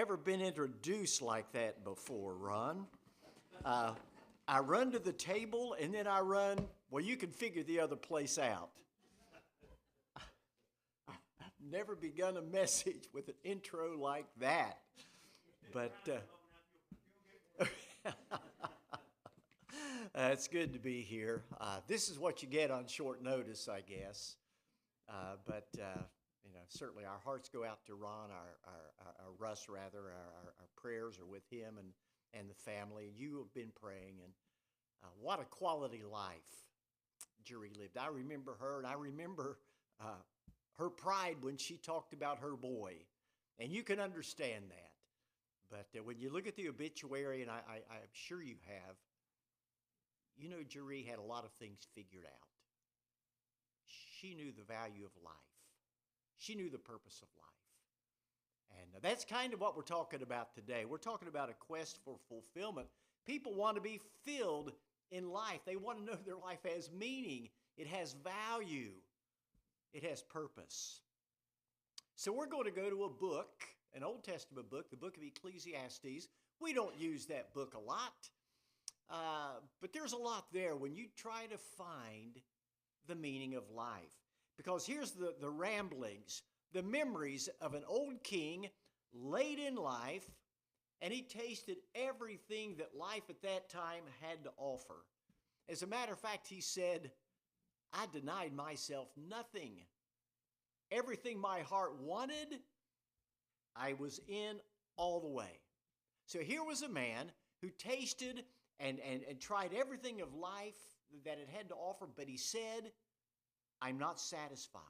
Never been introduced like that before, Ron. I run to the table and then I run, well, you can figure the other place out. I've never begun a message with an intro like that. But it's good to be here. This is what you get on short notice, I guess. But certainly our hearts go out to Ron, our Russ rather. Our prayers are with him and the family. You have been praying, and what a quality life Jury lived. I remember her, and I remember her pride when she talked about her boy, and you can understand that. But when you look at the obituary, and I'm sure you have, you know Jury had a lot of things figured out. She knew the value of life. She knew the purpose of life. And that's kind of what we're talking about today. We're talking about a quest for fulfillment. People want to be filled in life. They want to know their life has meaning. It has value. It has purpose. So we're going to go to a book, an Old Testament book, the book of Ecclesiastes. We don't use that book a lot, but there's a lot there when you try to find the meaning of life. Because here's the ramblings, the memories of an old king late in life, and he tasted everything that life at that time had to offer. As a matter of fact, he said, I denied myself nothing. Everything my heart wanted, I was in all the way. So here was a man who tasted and tried everything of life that it had to offer, but he said, I'm not satisfied.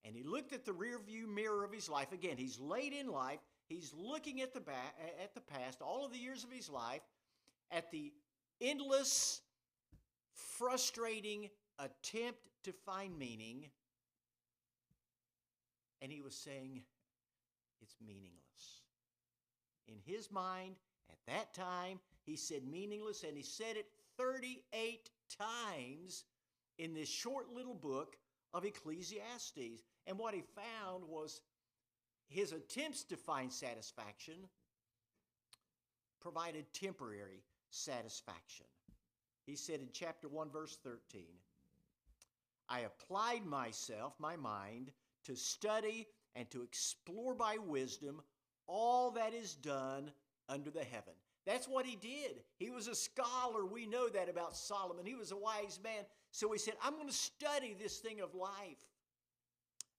And he looked at the rearview mirror of his life. Again, he's late in life. He's looking at the past, all of the years of his life, at the endless, frustrating attempt to find meaning. And he was saying, it's meaningless. In his mind, at that time, he said meaningless, and he said it 38 times in this short little book of Ecclesiastes. And what he found was his attempts to find satisfaction provided temporary satisfaction. He said in chapter 1, verse 13, I applied myself, my mind, to study and to explore by wisdom all that is done under the heaven. That's what he did. He was a scholar. We know that about Solomon. He was a wise man. So he said, I'm going to study this thing of life.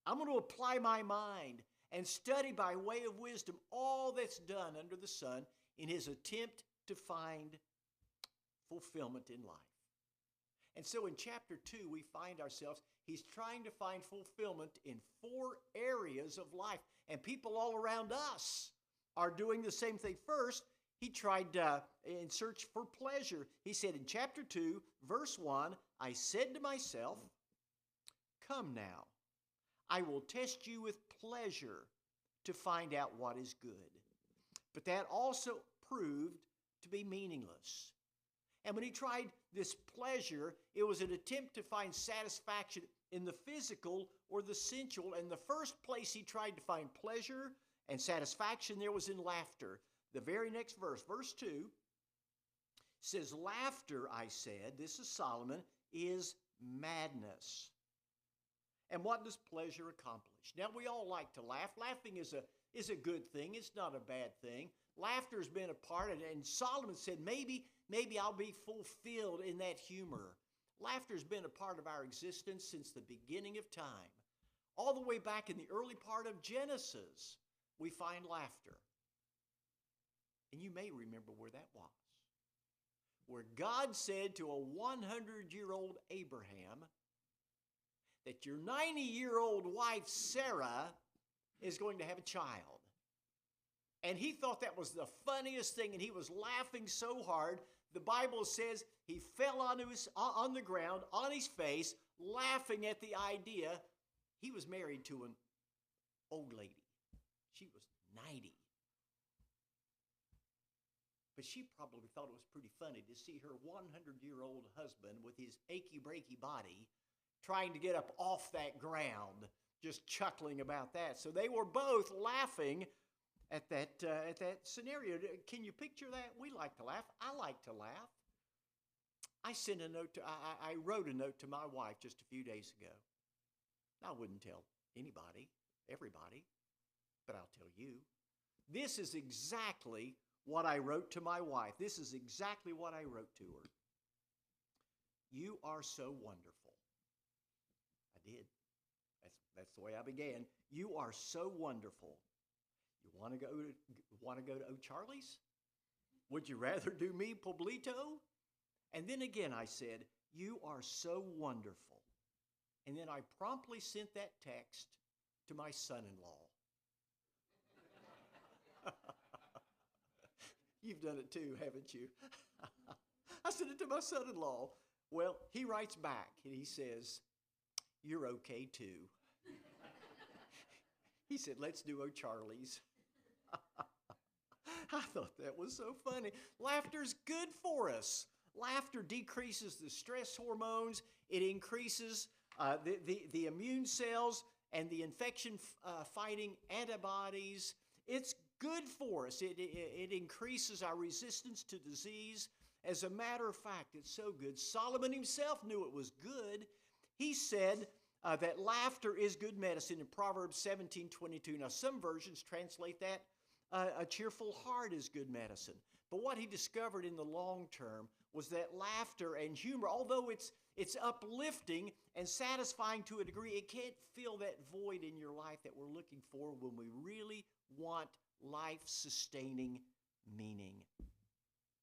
I'm going to apply my mind and study by way of wisdom all that's done under the sun in his attempt to find fulfillment in life. And so in chapter 2, we find ourselves, he's trying to find fulfillment in 4 areas of life. And people all around us are doing the same thing. First, he tried in search for pleasure. He said in chapter 2, verse 1, I said to myself, come now, I will test you with pleasure to find out what is good. But that also proved to be meaningless. And when he tried this pleasure, it was an attempt to find satisfaction in the physical or the sensual. And the first place he tried to find pleasure and satisfaction there was in laughter. The very next verse, verse 2, says, laughter, I said, this is Solomon, is madness. And what does pleasure accomplish? Now, we all like to laugh. Laughing is a good thing. It's not a bad thing. Laughter has been a part of it. And Solomon said, maybe I'll be fulfilled in that humor. Laughter has been a part of our existence since the beginning of time. All the way back in the early part of Genesis, we find laughter. And you may remember where that was. Where God said to a 100-year-old Abraham that your 90-year-old wife Sarah is going to have a child. And he thought that was the funniest thing, and he was laughing so hard. The Bible says he fell on the ground, on his face, laughing at the idea. He was married to an old lady. She was 90. But she probably thought it was pretty funny to see her 100-year-old husband with his achy-breaky body trying to get up off that ground, just chuckling about that. So they were both laughing at that scenario. Can you picture that? We like to laugh. I like to laugh. I wrote a note to my wife just a few days ago. I wouldn't tell anybody, everybody, but I'll tell you. This is exactly what I wrote to my wife. This is exactly what I wrote to her. You are so wonderful. I did. That's the way I began. You are so wonderful. You want to go to O'Charlie's? Would you rather do me Poblito? And then again I said, you are so wonderful. And then I promptly sent that text to my son-in-law. You've done it too, haven't you? I sent it to my son-in-law. Well, he writes back and he says, you're okay too. He said, let's do O'Charlie's. I thought that was so funny. Laughter's good for us. Laughter decreases the stress hormones. It increases the immune cells and the infection-fighting antibodies. It's good for us. It increases our resistance to disease. As a matter of fact, it's so good. Solomon himself knew it was good. He said that laughter is good medicine in Proverbs 17:22. Now, some versions translate that a cheerful heart is good medicine. But what he discovered in the long term was that laughter and humor, although it's uplifting and satisfying to a degree, it can't fill that void in your life that we're looking for when we really want life-sustaining meaning.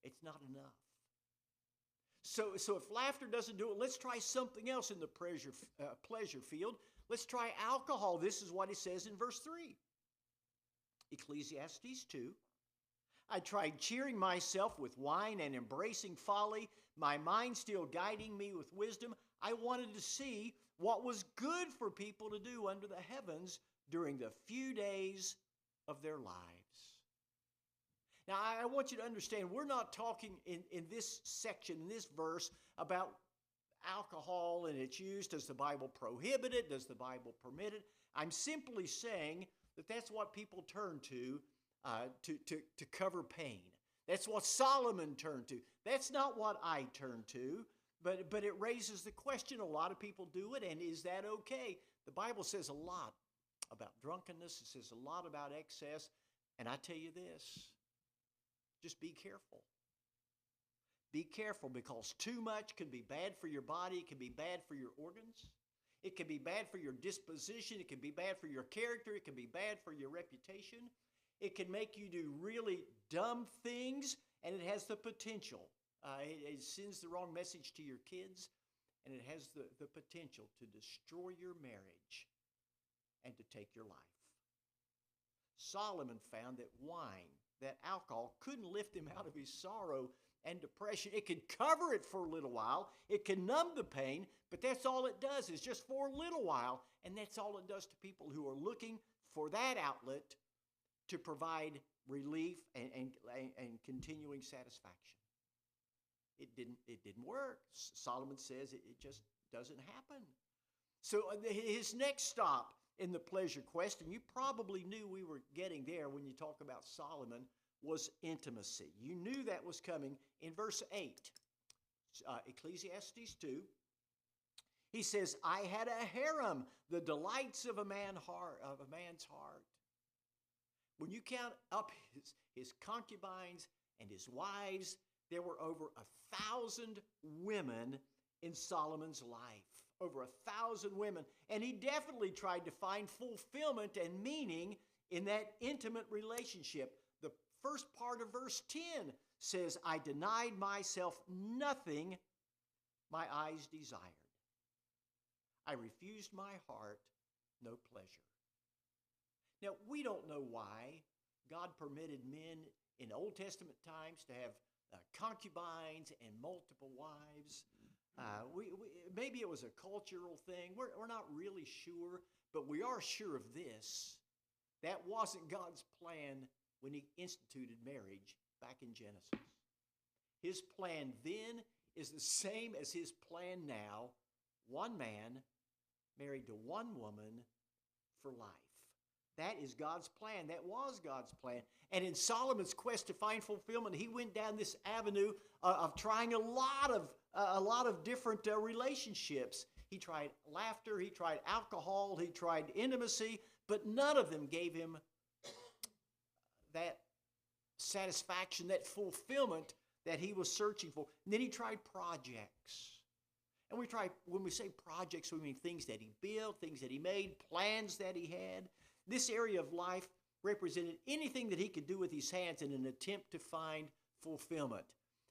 It's not enough. So if laughter doesn't do it, let's try something else in the pleasure field. Let's try alcohol. This is what he says in verse 3. Ecclesiastes 2. I tried cheering myself with wine and embracing folly, my mind still guiding me with wisdom. I wanted to see what was good for people to do under the heavens during the few days of their lives. Now, I want you to understand, we're not talking in this section, in this verse, about alcohol and its use. Does the Bible prohibit it? Does the Bible permit it? I'm simply saying that that's what people turn to cover pain. That's what Solomon turned to. That's not what I turn to, but it raises the question. A lot of people do it, and is that okay? The Bible says a lot about drunkenness. It says a lot about excess, and I tell you this, just be careful. Be careful, because too much can be bad for your body. It can be bad for your organs. It can be bad for your disposition. It can be bad for your character. It can be bad for your reputation. It can make you do really dumb things, and it has the potential. It sends the wrong message to your kids, and it has the potential to destroy your marriage and to take your life. Solomon found that wine, that alcohol, couldn't lift him out of his sorrow and depression. It can cover it for a little while. It can numb the pain, but that's all it does, is just for a little while, and that's all it does to people who are looking for that outlet to provide relief and continuing satisfaction. It didn't work. Solomon says it just doesn't happen. So his next stop in the pleasure quest, and you probably knew we were getting there when you talk about Solomon, was intimacy. You knew that was coming in verse 8. Ecclesiastes 2. He says, I had a harem, the delights of a man's heart. When you count up his concubines and his wives, there were over 1,000 women in Solomon's life. Over 1,000 women. And he definitely tried to find fulfillment and meaning in that intimate relationship. The first part of verse 10 says, I denied myself nothing my eyes desired. I refused my heart no pleasure. Now, we don't know why God permitted men in Old Testament times to have concubines and multiple wives. Maybe it was a cultural thing. We're not really sure, but we are sure of this. That wasn't God's plan when he instituted marriage back in Genesis. His plan then is the same as his plan now. One man married to one woman for life. That is God's plan. That was God's plan. And in Solomon's quest to find fulfillment, he went down this avenue of trying a lot of different relationships. He tried laughter, he tried alcohol, he tried intimacy, but none of them gave him that satisfaction, that fulfillment that he was searching for. And then he tried projects. And when we say projects, we mean things that he built, things that he made, plans that he had. This area of life represented anything that he could do with his hands in an attempt to find fulfillment,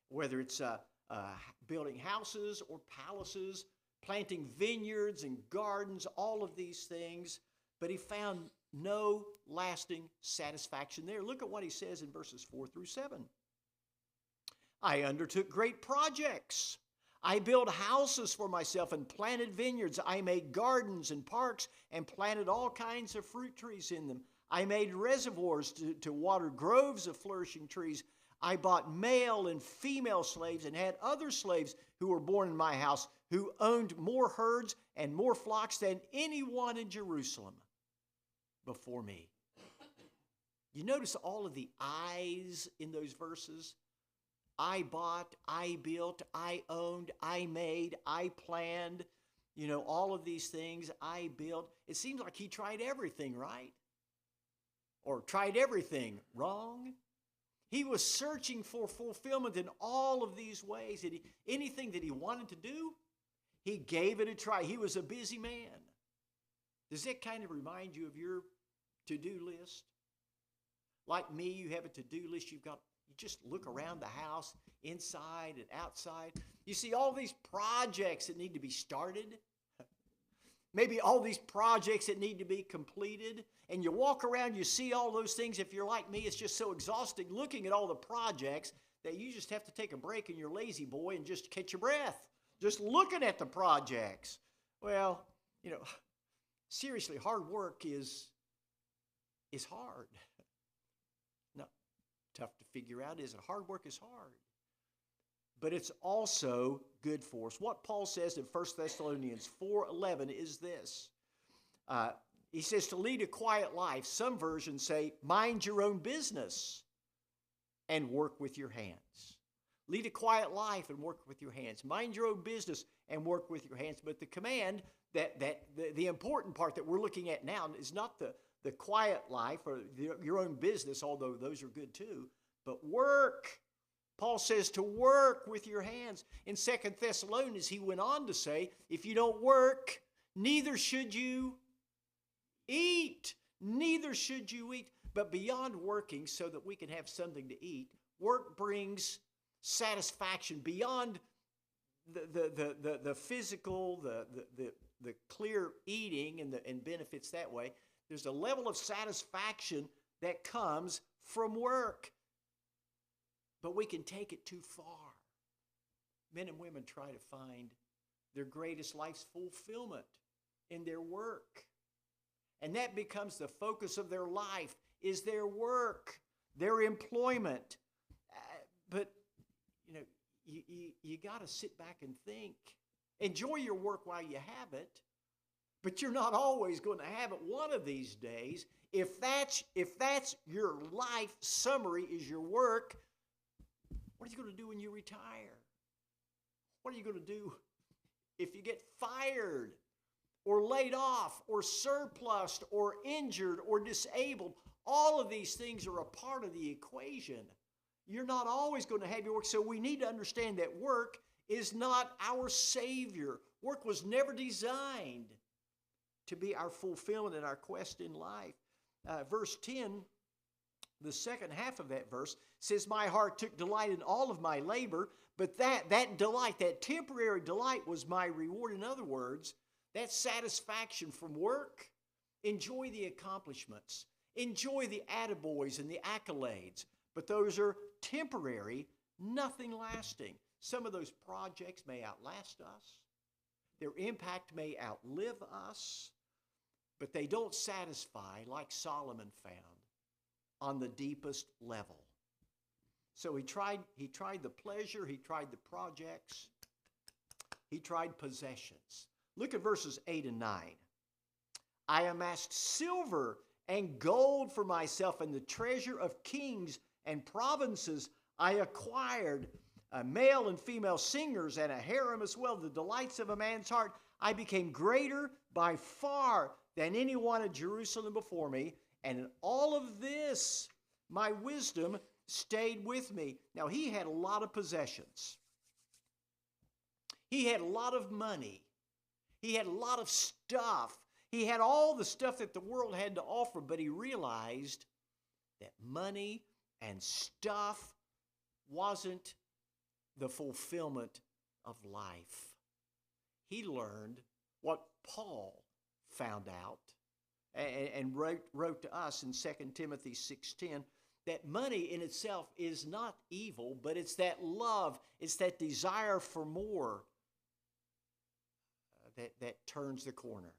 whether it's building houses or palaces, planting vineyards and gardens, all of these things. But he found no lasting satisfaction there. Look at what he says in verses 4 through 7. I undertook great projects. I built houses for myself and planted vineyards. I made gardens and parks and planted all kinds of fruit trees in them. I made reservoirs to water groves of flourishing trees. I bought male and female slaves and had other slaves who were born in my house, who owned more herds and more flocks than anyone in Jerusalem before me. You notice all of the I's in those verses? I bought, I built, I owned, I made, I planned, all of these things I built. It seems like he tried everything right, or tried everything wrong. He was searching for fulfillment in all of these ways. And anything that he wanted to do, he gave it a try. He was a busy man. Does that kind of remind you of your to-do list? Like me, you have a to-do list. You just look around the house, inside and outside. You see all these projects that need to be started. Maybe all these projects that need to be completed. And you walk around, you see all those things. If you're like me, it's just so exhausting looking at all the projects that you just have to take a break in your lazy boy and just catch your breath. Just looking at the projects. Well, seriously, hard work is hard. Tough to figure out, isn't it? Hard work is hard. But it's also good for us. What Paul says in 1 Thessalonians 4:11 is this. He says to lead a quiet life. Some versions say, mind your own business and work with your hands. Lead a quiet life and work with your hands. Mind your own business and work with your hands. But the command, the important part that we're looking at now is not the quiet life or your own business, although those are good too, but work. Paul says to work with your hands. In 2 Thessalonians, he went on to say, if you don't work, neither should you eat. Neither should you eat. But beyond working so that we can have something to eat, work brings satisfaction beyond the physical, the clear eating and benefits that way. There's a level of satisfaction that comes from work. But we can take it too far. Men and women try to find their greatest life's fulfillment in their work. And that becomes the focus of their life, is their work, their employment. But, you got to sit back and think. Enjoy your work while you have it. But you're not always going to have it one of these days. If that's your life summary is your work, what are you going to do when you retire? What are you going to do if you get fired or laid off or surplused or injured or disabled? All of these things are a part of the equation. You're not always going to have your work. So we need to understand that work is not our savior. Work was never designed to be our fulfillment and our quest in life. Verse 10, the second half of that verse, says, my heart took delight in all of my labor, but that delight, that temporary delight was my reward. In other words, that satisfaction from work, enjoy the accomplishments, enjoy the attaboys and the accolades, but those are temporary, nothing lasting. Some of those projects may outlast us. Their impact may outlive us, but they don't satisfy like Solomon found on the deepest level. So he tried the pleasure, he tried the projects, he tried possessions. Look at verses 8 and 9. I amassed silver and gold for myself, and the treasure of kings and provinces I acquired, male and female singers, and a harem as well, the delights of a man's heart. I became greater by far than anyone at Jerusalem before me, and in all of this my wisdom stayed with me. Now, he had a lot of possessions. He had a lot of money. He had a lot of stuff. He had all the stuff that the world had to offer, but he realized that money and stuff wasn't the fulfillment of life. He learned what Paul found out and wrote to us in 2 Timothy 6:10, that money in itself is not evil, but it's that love, it's that desire for more that turns the corner.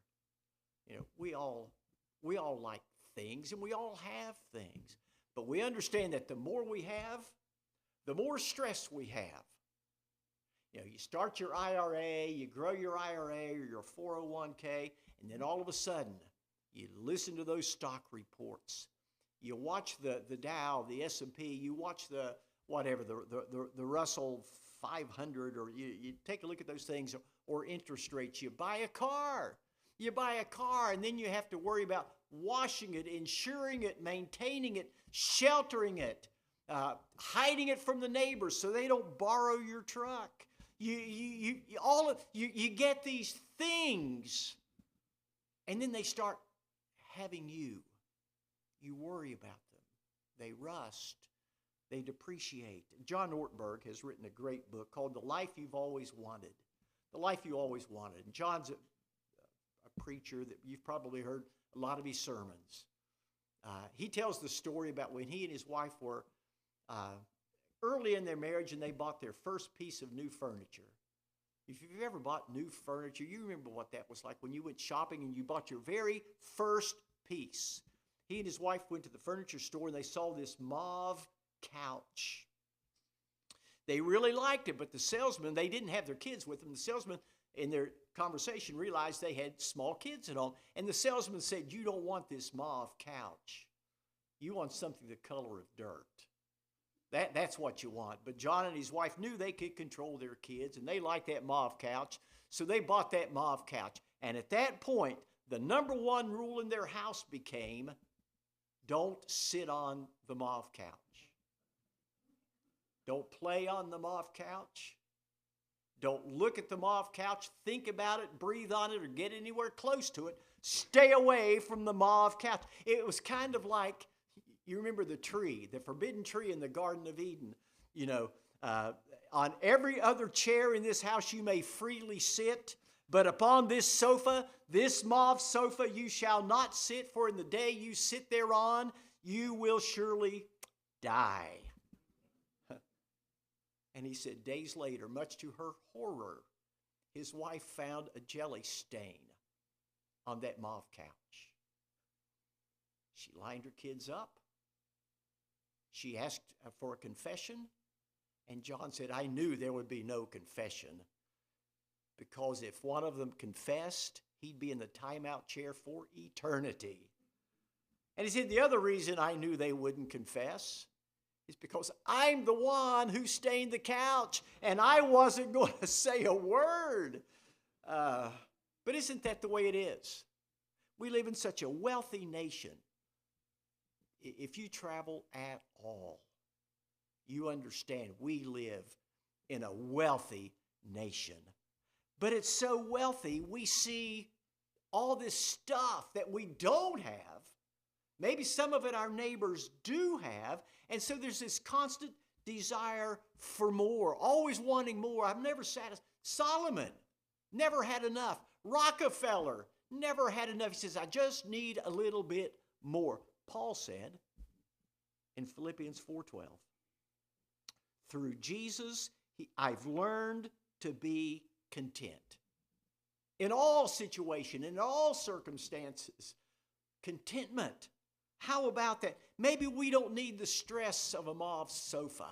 You know, we all like things, and we all have things, but we understand that the more we have, the more stress we have. You know, you start your IRA, you grow your IRA or your 401k, and then all of a sudden, you listen to those stock reports. You watch the Dow, the S&P, you watch the Russell 500, or you take a look at those things, or interest rates. You buy a car, and then you have to worry about washing it, insuring it, maintaining it, sheltering it, hiding it from the neighbors so they don't borrow your truck. You get these things, and then they start having you. You worry about them. They rust. They depreciate. John Ortberg has written a great book called The Life You've Always Wanted. The Life You Always Wanted. And John's a preacher that you've probably heard a lot of his sermons. He tells the story about when he and his wife were early in their marriage, and they bought their first piece of new furniture. If you've ever bought new furniture, you remember what that was like when you went shopping and you bought your very first piece. He and his wife went to the furniture store, and they saw this mauve couch. They really liked it, but the salesman, they didn't have their kids with them. The salesman, in their conversation, realized they had small kids at home. And the salesman said, "You don't want this mauve couch. You want something the color of dirt. That's what you want." But John and his wife knew they could control their kids, and they liked that mauve couch, so they bought that mauve couch. And at that point, the number one rule in their house became, don't sit on the mauve couch. Don't play on the mauve couch. Don't look at the mauve couch, think about it, breathe on it, or get anywhere close to it. Stay away from the mauve couch. It was kind of like, you remember the tree, the forbidden tree in the Garden of Eden. You know, on every other chair in this house you may freely sit, but upon this sofa, this mauve sofa, you shall not sit, for in the day you sit thereon, you will surely die. And he said, days later, much to her horror, his wife found a jelly stain on that mauve couch. She lined her kids up. She asked for a confession, and John said, I knew there would be no confession, because if one of them confessed, he'd be in the timeout chair for eternity. And he said, the other reason I knew they wouldn't confess is because I'm the one who stained the couch, and I wasn't going to say a word. But isn't that the way it is? We live in such a wealthy nation. If you travel at all, you understand we live in a wealthy nation. But it's so wealthy, we see all this stuff that we don't have. Maybe some of it our neighbors do have. And so there's this constant desire for more, always wanting more. I'm never satisfied. Solomon never had enough. Rockefeller never had enough. He says, I just need a little bit more. Paul said in Philippians 4:12, through Jesus, I've learned to be content. In all situations, in all circumstances, contentment. How about that? Maybe we don't need the stress of a mauve sofa.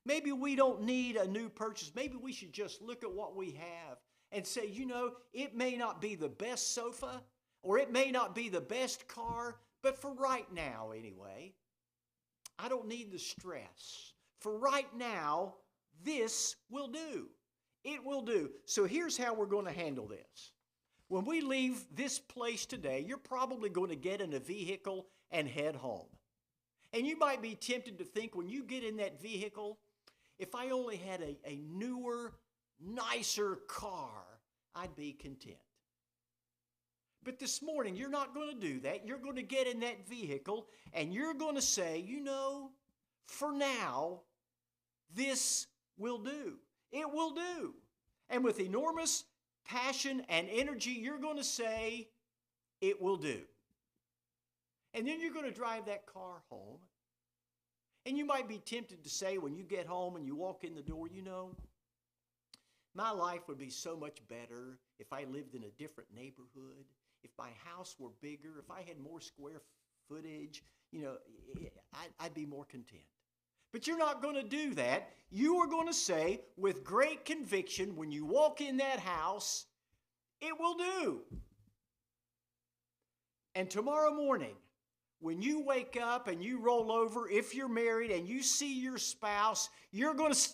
Maybe we don't need a new purchase. Maybe we should just look at what we have and say, you know, it may not be the best sofa or it may not be the best car, But for right now, anyway, I don't need the stress. For right now, this will do. It will do. So here's how we're going to handle this. When we leave this place today, you're probably going to get in a vehicle and head home. And you might be tempted to think when you get in that vehicle, if I only had a newer, nicer car, I'd be content. But this morning, you're not going to do that. You're going to get in that vehicle and you're going to say, for now, this will do. It will do. And with enormous passion and energy, you're going to say, it will do. And then you're going to drive that car home. And you might be tempted to say when you get home and you walk in the door, my life would be so much better if I lived in a different neighborhood, if my house were bigger, if I had more square footage, I'd be more content. But you're not going to do that. You are going to say with great conviction when you walk in that house, it will do. And tomorrow morning, when you wake up and you roll over, if you're married and you see your spouse, you're going to...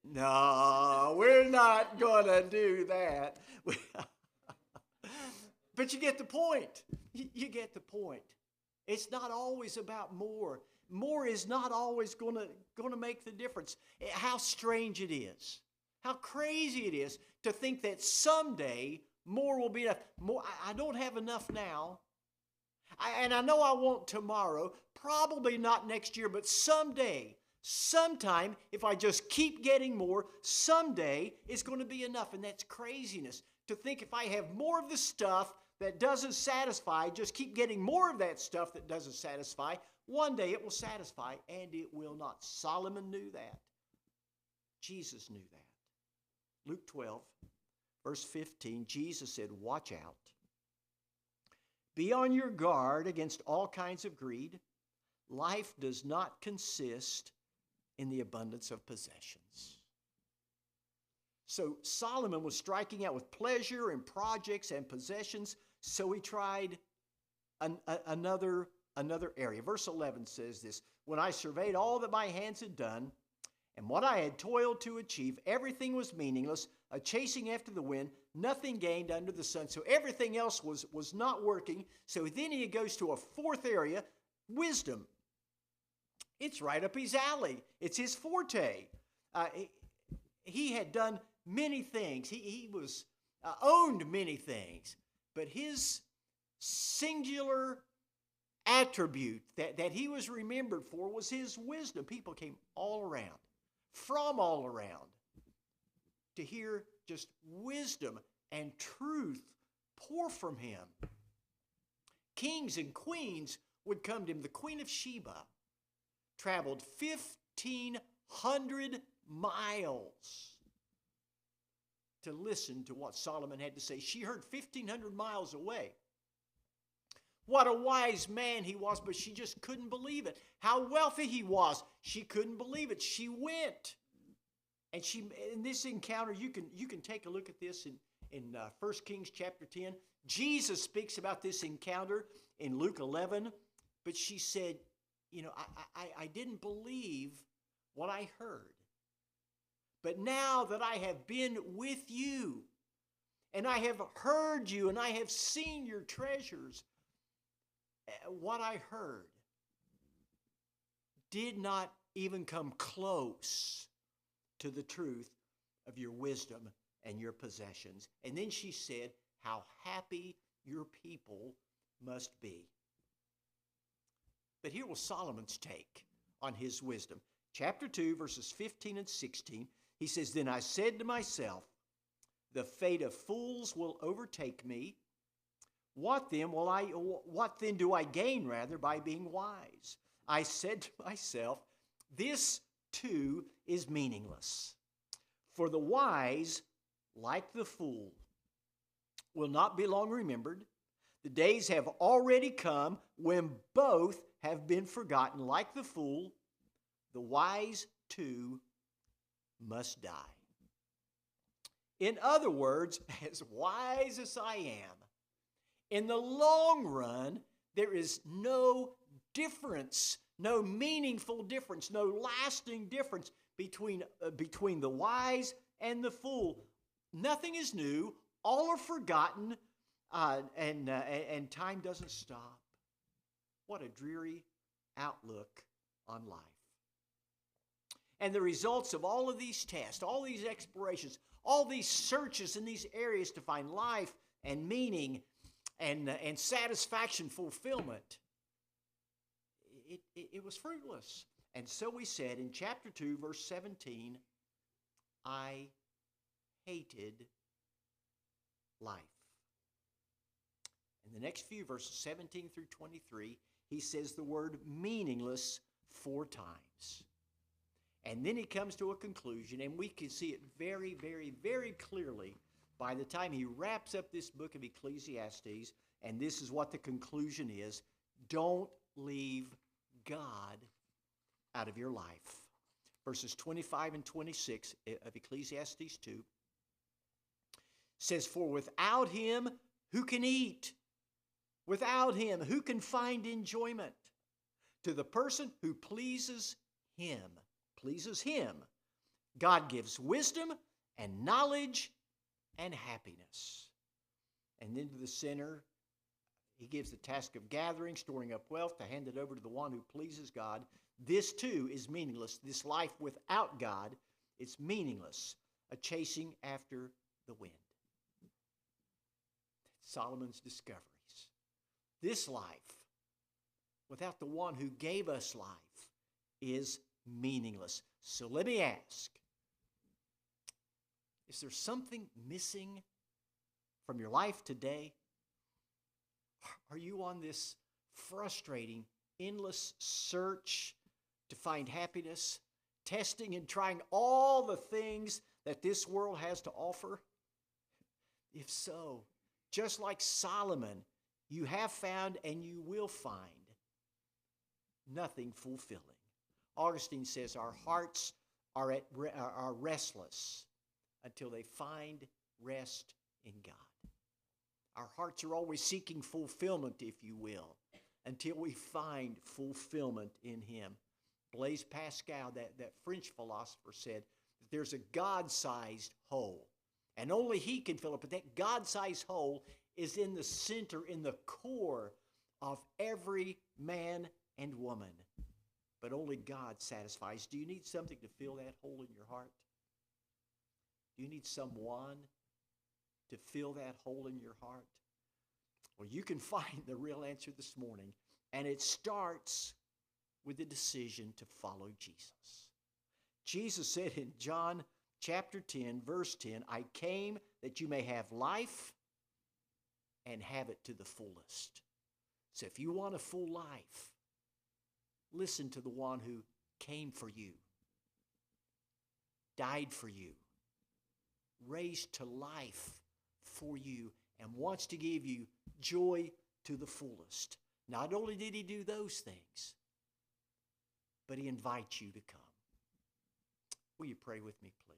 No, we're not going to do that. But you get the point. You get the point. It's not always about more. More is not always going to make the difference. How strange it is. How crazy it is to think that someday more will be enough. More, I don't have enough now. And I know I want tomorrow. Probably not next year, but someday, sometime, if I just keep getting more, someday it's going to be enough. And that's craziness. To think if I have more of the stuff that doesn't satisfy, just keep getting more of that stuff that doesn't satisfy, one day it will satisfy, and it will not. Solomon knew that. Jesus knew that. Luke 12, verse 15, Jesus said, watch out. Be on your guard against all kinds of greed. Life does not consist in the abundance of possessions. So Solomon was striking out with pleasure and projects and possessions, so he tried another area. Verse 11 says this, when I surveyed all that my hands had done and what I had toiled to achieve, everything was meaningless, a chasing after the wind, nothing gained under the sun. So everything else was not working. So then he goes to a fourth area, wisdom. It's right up his alley. It's his forte. He had done many things. He was owned many things. But his singular attribute that he was remembered for was his wisdom. People came all around, from all around, to hear just wisdom and truth pour from him. Kings and queens would come to him. The Queen of Sheba traveled 1,500 miles to listen to what Solomon had to say. She heard 1,500 miles away. What a wise man he was, but she just couldn't believe it. How wealthy he was, she couldn't believe it. She went. And in this encounter, you can take a look at this in 1 Kings chapter 10. Jesus speaks about this encounter in Luke 11, but she said, I didn't believe what I heard. But now that I have been with you, and I have heard you, and I have seen your treasures, what I heard did not even come close to the truth of your wisdom and your possessions. And then she said, how happy your people must be. But here was Solomon's take on his wisdom. Chapter 2, verses 15 and 16, he says, then I said to myself, the fate of fools will overtake me. What then do I gain by being wise? I said to myself, this too is meaningless. For the wise, like the fool, will not be long remembered. The days have already come when both have been forgotten. Like the fool, the wise too must die. In other words, as wise as I am, in the long run, There is no difference, no meaningful difference, no lasting difference between the wise and the fool. Nothing is new. All are forgotten, and time doesn't stop. What a dreary outlook on life. And the results of all of these tests, all these explorations, all these searches in these areas to find life and meaning and satisfaction, fulfillment, it was fruitless. And so we said in chapter 2, verse 17, I hated life. In the next few verses, 17 through 23, he says the word meaningless 4 times. And then he comes to a conclusion, and we can see it very, very, very clearly by the time he wraps up this book of Ecclesiastes, and this is what the conclusion is: don't leave God out of your life. Verses 25 and 26 of Ecclesiastes 2 says, for without him, who can eat? Without him, who can find enjoyment? To the person who pleases him, God gives wisdom and knowledge and happiness. And then to the sinner, he gives the task of gathering, storing up wealth, to hand it over to the one who pleases God. This too is meaningless. This life without God, it's meaningless, a chasing after the wind. Solomon's discoveries. This life, without the one who gave us life, is meaningless. So let me ask, is there something missing from your life today? Are you on this frustrating, endless search to find happiness, testing and trying all the things that this world has to offer? If so, just like Solomon, you have found and you will find nothing fulfilling. Augustine says our hearts are restless until they find rest in God. Our hearts are always seeking fulfillment, if you will, until we find fulfillment in him. Blaise Pascal, that French philosopher, said that there's a God-sized hole, and only he can fill it. But that God-sized hole is in the center, in the core of every man and woman. But only God satisfies. Do you need something to fill that hole in your heart? Do you need someone to fill that hole in your heart? Well, you can find the real answer this morning, and it starts with the decision to follow Jesus. Jesus said in John chapter 10, verse 10, I came that you may have life and have it to the fullest. So if you want a full life, listen to the one who came for you, died for you, raised to life for you, and wants to give you joy to the fullest. Not only did he do those things, but he invites you to come. Will you pray with me, please?